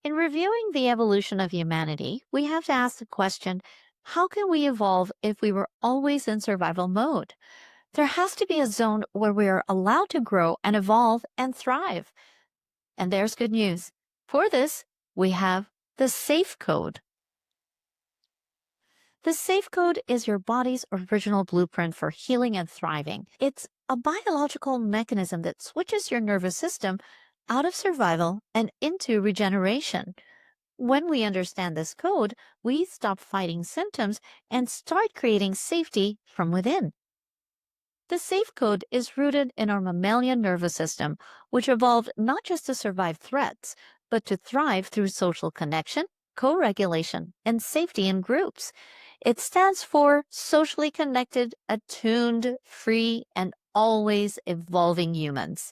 In reviewing the evolution of humanity, we have to ask the question, how can we evolve if we were always in survival mode? There has to be a zone where we are allowed to grow and evolve and thrive. And there's good news. For this, we have the S.A.F.E code. The S.A.F.E code is your body's original blueprint for healing and thriving. It's a biological mechanism that switches your nervous system out of survival and into regeneration. When we understand this code, we stop fighting symptoms and start creating safety from within. The S.A.F.E code is rooted in our mammalian nervous system, which evolved not just to survive threats, but to thrive through social connection, co-regulation, and safety in groups. It stands for socially connected, attuned, free, and always evolving humans,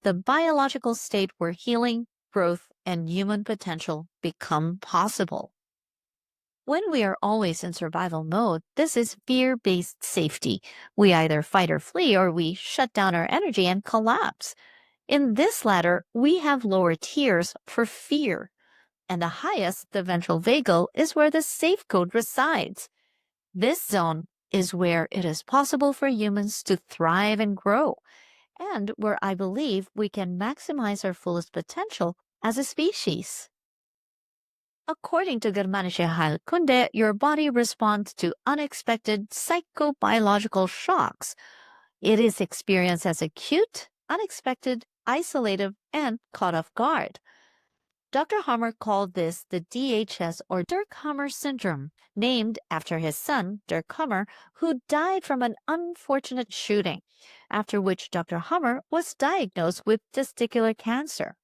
the biological state where healing, growth, and human potential become possible. When we are always in survival mode, this is fear-based safety. We either fight or flee, or we shut down our energy and collapse. In this latter, we have lower tiers for fear, and the highest, the ventral vagal, is where the S.A.F.E code resides. This zone is where it is possible for humans to thrive and grow, and where I believe we can maximize our fullest potential as a species. According to Germanische Heilkunde, your body responds to unexpected psychobiological shocks. It is experienced as acute, unexpected, isolated, and caught off guard. Dr. Hammer called this the DHS or Dirk Hammer syndrome, named after his son, Dirk Hammer, who died from an unfortunate shooting, after which Dr. Hammer was diagnosed with testicular cancer.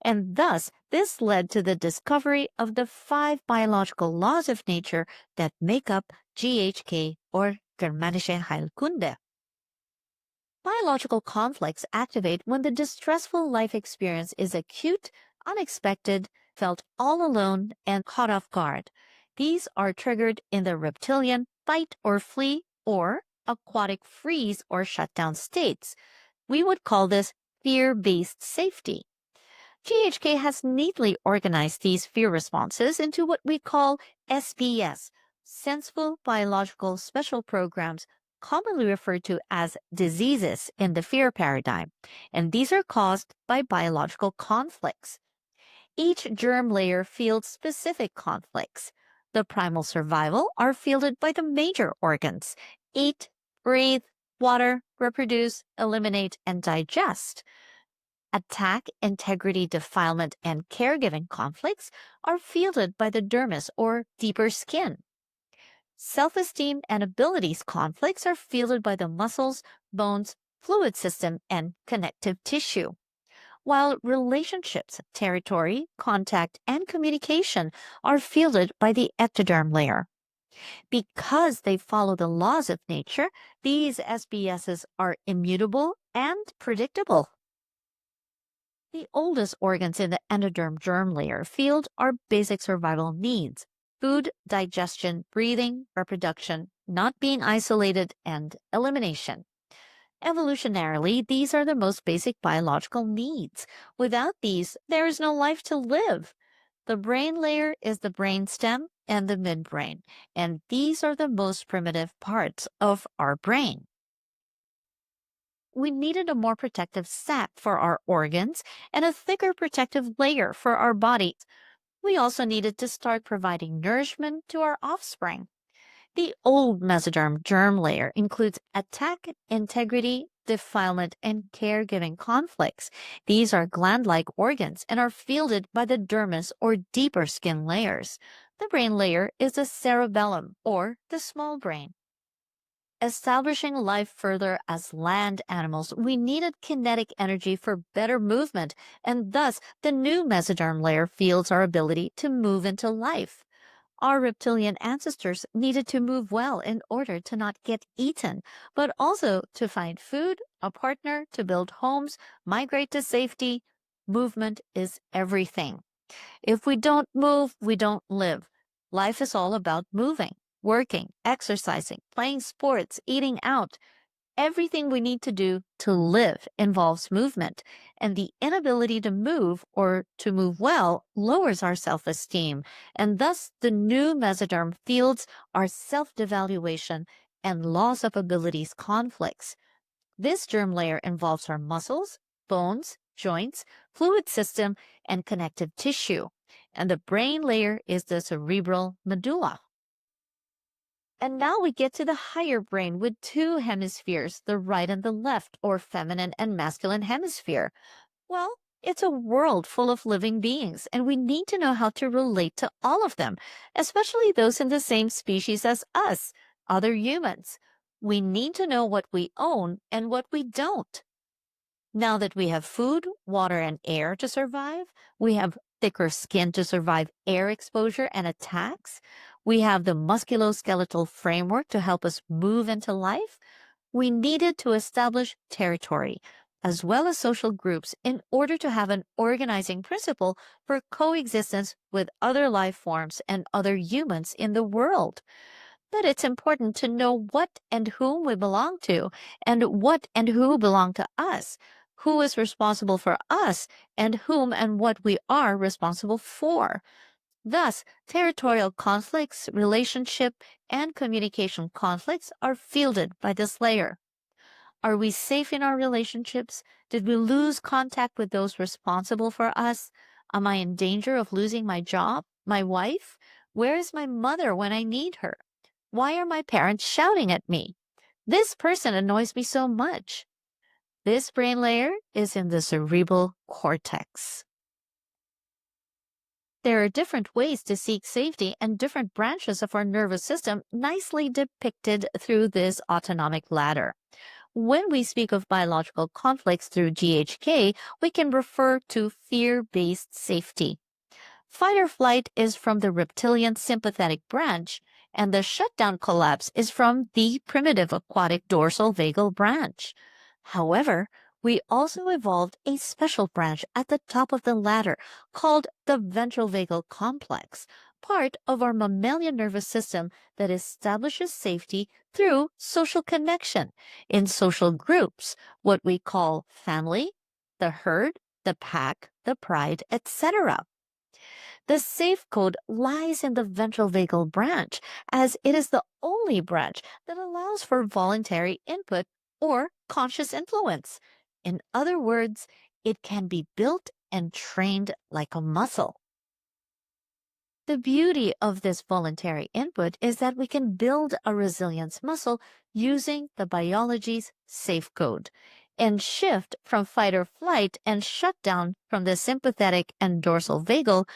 And thus, this led to the discovery of the 5 biological laws of nature that make up GHK or Germanische Heilkunde. Biological conflicts activate when the distressful life experience is acute, unexpected, felt all alone, and caught off guard. These are triggered in the reptilian fight or flee or aquatic freeze or shutdown states. We would call this fear-based safety. GHK has neatly organized these fear responses into what we call SPS, Senseful Biological Special Programs, commonly referred to as diseases in the fear paradigm, and these are caused by biological conflicts. Each germ layer fields specific conflicts. The primal survival are fielded by the major organs: eat, breathe, water, reproduce, eliminate, and digest. Attack, integrity, defilement, and caregiving conflicts are fielded by the dermis or deeper skin. Self-esteem and abilities conflicts are fielded by the muscles, bones, fluid system, and connective tissue. While relationships, territory, contact, and communication are fielded by the ectoderm layer. Because they follow the laws of nature, these SBSs are immutable and predictable. The oldest organs in the endoderm germ layer field are basic survival needs: food, digestion, breathing, reproduction, not being isolated, and elimination. Evolutionarily, these are the most basic biological needs. Without these, there is no life to live. The brain layer is the brainstem and the midbrain, and these are the most primitive parts of our brain. We needed a more protective sac for our organs and a thicker protective layer for our bodies. We also needed to start providing nourishment to our offspring. The old mesoderm germ layer includes attack, integrity, defilement, and caregiving conflicts. These are gland-like organs and are fielded by the dermis or deeper skin layers. The brain layer is the cerebellum or the small brain. Establishing life further as land animals, we needed kinetic energy for better movement, and thus the new mesoderm layer fields our ability to move into life. Our reptilian ancestors needed to move well in order to not get eaten, but also to find food, a partner, to build homes, migrate to safety. Movement is everything. If we don't move, we don't live. Life is all about moving, working, exercising, playing sports, eating out. Everything we need to do to live involves movement, and the inability to move or to move well lowers our self-esteem, and thus the new mesoderm fields our self-devaluation and loss of abilities conflicts. This germ layer involves our muscles, bones, joints, fluid system, and connective tissue, and the brain layer is the cerebral medulla. And now we get to the higher brain with two hemispheres, the right and the left, or feminine and masculine hemisphere. Well, it's a world full of living beings, and we need to know how to relate to all of them, especially those in the same species as us, other humans. We need to know what we own and what we don't. Now that we have food, water, and air to survive, we have thicker skin to survive air exposure and attacks. We have the musculoskeletal framework to help us move into life. We needed to establish territory as well as social groups in order to have an organizing principle for coexistence with other life forms and other humans in the world. But it's important to know what and whom we belong to, and what and who belong to us, who is responsible for us, and whom and what we are responsible for. Thus, territorial conflicts, relationship, and communication conflicts are fielded by this layer. Are we safe in our relationships? Did we lose contact with those responsible for us? Am I in danger of losing my job, my wife? Where is my mother when I need her? Why are my parents shouting at me? This person annoys me so much. This brain layer is in the cerebral cortex. There are different ways to seek safety, and different branches of our nervous system nicely depicted through this autonomic ladder. When we speak of biological conflicts through GHK, we can refer to fear-based safety. Fight or flight is from the reptilian sympathetic branch, and the shutdown collapse is from the primitive aquatic dorsal vagal branch. However, we also evolved a special branch at the top of the ladder called the ventral vagal complex, part of our mammalian nervous system that establishes safety through social connection in social groups, what we call family, the herd, the pack, the pride, etc. The safe code lies in the ventral vagal branch, as it is the only branch that allows for voluntary input or conscious influence. In other words, it can be built and trained like a muscle. The beauty of this voluntary input is that we can build a resilience muscle using the biology's safe code and shift from fight or flight and shut down from the sympathetic and dorsal vagal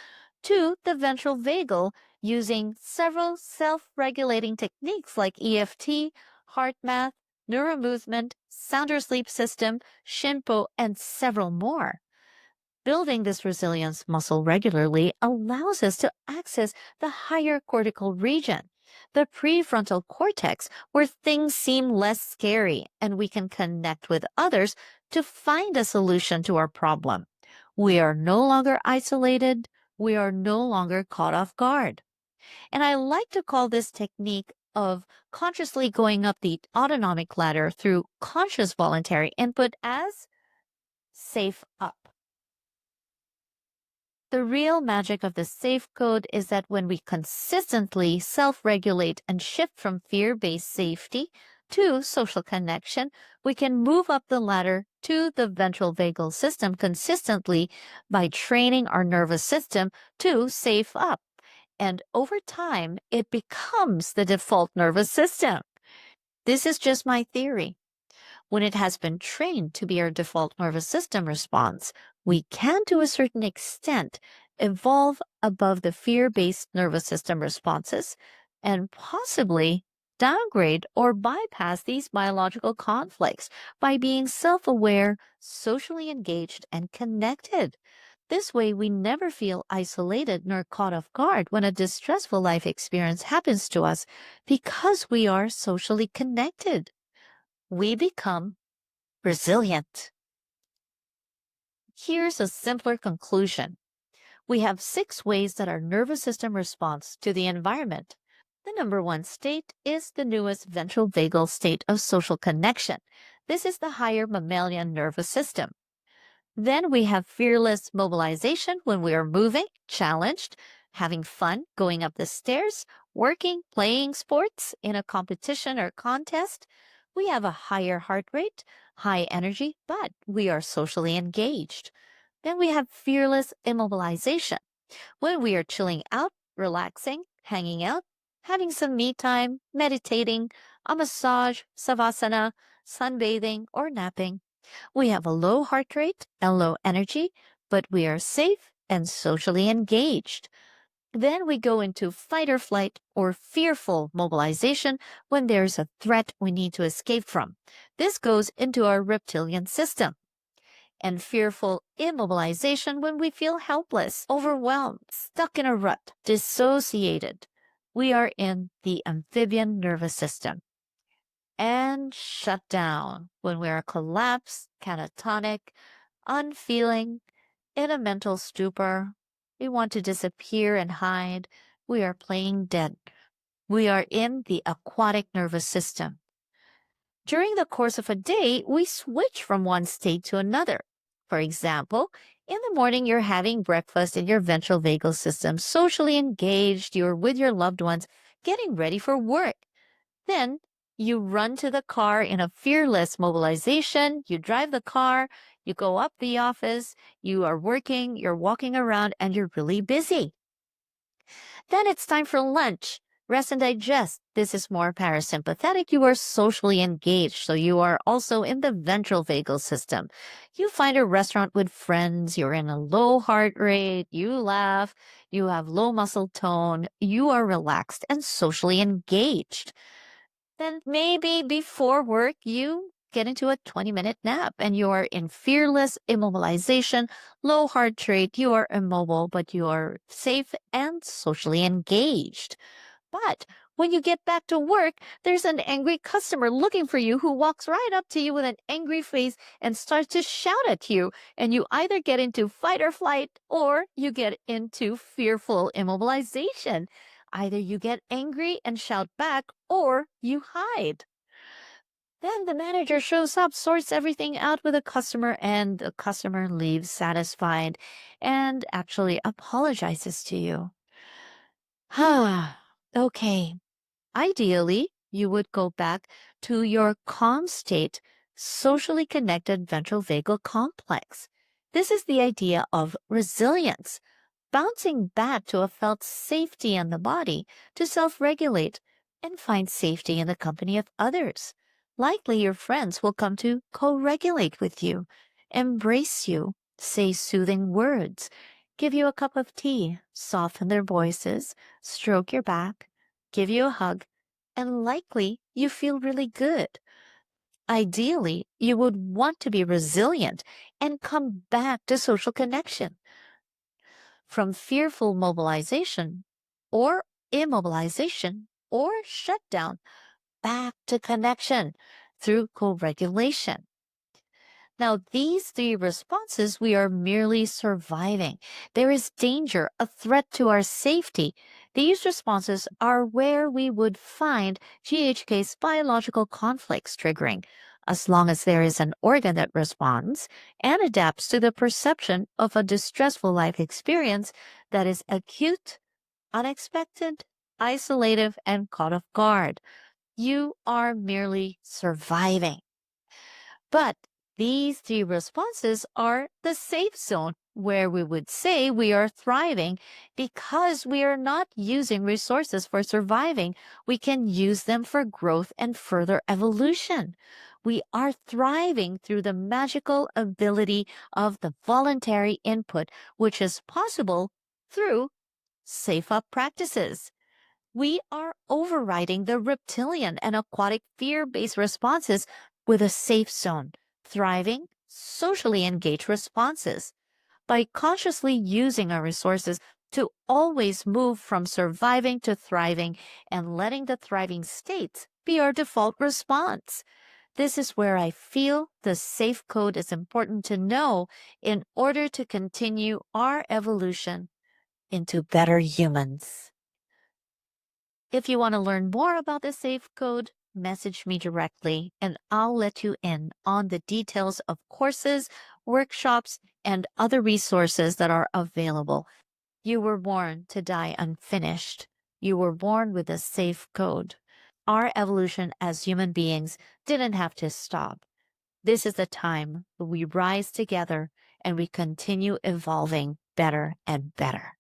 to the ventral vagal using several self-regulating techniques like EFT, heart math, neuromovement, sounder sleep system, Shinpo, and several more. Building this resilience muscle regularly allows us to access the higher cortical region, the prefrontal cortex, where things seem less scary and we can connect with others to find a solution to our problem. We are no longer isolated. We are no longer caught off guard. And I like to call this technique of consciously going up the autonomic ladder through conscious voluntary input as safe up. The real magic of the SAFE code is that when we consistently self-regulate and shift from fear-based safety to social connection, we can move up the ladder to the ventral vagal system consistently by training our nervous system to safe up. And over time, it becomes the default nervous system. This is just my theory. When it has been trained to be our default nervous system response, we can, to a certain extent, evolve above the fear-based nervous system responses and possibly downgrade or bypass these biological conflicts by being self-aware, socially engaged, and connected. This way, we never feel isolated nor caught off guard when a distressful life experience happens to us because we are socially connected. We become resilient. Here's a simpler conclusion. We have 6 ways that our nervous system responds to the environment. The number one state is the newest ventral vagal state of social connection. This is the higher mammalian nervous system. Then we have fearless mobilization when we are moving, challenged, having fun, going up the stairs, working, playing sports in a competition or contest. We have a higher heart rate, high energy, but we are socially engaged. Then we have fearless immobilization when we are chilling out, relaxing, hanging out, having some me time, meditating, a massage, savasana, sunbathing, or napping. We have a low heart rate and low energy, but we are safe and socially engaged. Then we go into fight or flight or fearful mobilization when there's a threat we need to escape from. This goes into our reptilian system. And fearful immobilization when we feel helpless, overwhelmed, stuck in a rut, dissociated. We are in the amphibian nervous system. And shut down when we are collapsed, catatonic, unfeeling, in a mental stupor. We want to disappear and hide. We are playing dead. We are in the aquatic nervous system. During the course of a day, we switch from one state to another. For example, in the morning, you're having breakfast in your ventral vagal system, socially engaged, you're with your loved ones, getting ready for work. Then you run to the car in a fearless mobilization. You drive the car, you go up the office, you are working, you're walking around, and you're really busy. Then it's time for lunch. Rest and digest. This is more parasympathetic. You are socially engaged, so you are also in the ventral vagal system. You find a restaurant with friends, you're in a low heart rate, you laugh, you have low muscle tone, you are relaxed and socially engaged. Then maybe before work, you get into a 20-minute nap and you are in fearless immobilization, low heart rate. You are immobile, but you are safe and socially engaged. But when you get back to work, there's an angry customer looking for you who walks right up to you with an angry face and starts to shout at you. And you either get into fight or flight or you get into fearful immobilization. Either you get angry and shout back or you hide. Then the manager shows up, sorts everything out with the customer, and the customer leaves satisfied and actually apologizes to you. Okay. Ideally, you would go back to your calm state, socially connected ventral vagal complex. This is the idea of resilience, bouncing back to a felt safety in the body to self-regulate and find safety in the company of others. Likely your friends will come to co-regulate with you, embrace you, say soothing words, give you a cup of tea, soften their voices, stroke your back, give you a hug, and likely you feel really good. Ideally, you would want to be resilient and come back to social connection. From fearful mobilization or immobilization or shutdown back to connection through co-regulation. Now, these three responses, we are merely surviving. There is danger, a threat to our safety. These responses are where we would find GHK's biological conflicts triggering, as long as there is an organ that responds and adapts to the perception of a distressful life experience that is acute, unexpected, isolative, and caught off guard. You are merely surviving. But these three responses are the safe zone where we would say we are thriving because we are not using resources for surviving. We can use them for growth and further evolution. We are thriving through the magical ability of the voluntary input, which is possible through safe-up practices. We are overriding the reptilian and aquatic fear-based responses with a safe zone, thriving, socially engaged responses. By consciously using our resources to always move from surviving to thriving and letting the thriving states be our default response. This is where I feel the safe code is important to know in order to continue our evolution into better humans. If you want to learn more about the SAFE code, message me directly and I'll let you in on the details of courses, workshops, and other resources that are available. You were born to die unfinished. You were born with a SAFE code. Our evolution as human beings didn't have to stop. This is the time we rise together and we continue evolving better and better.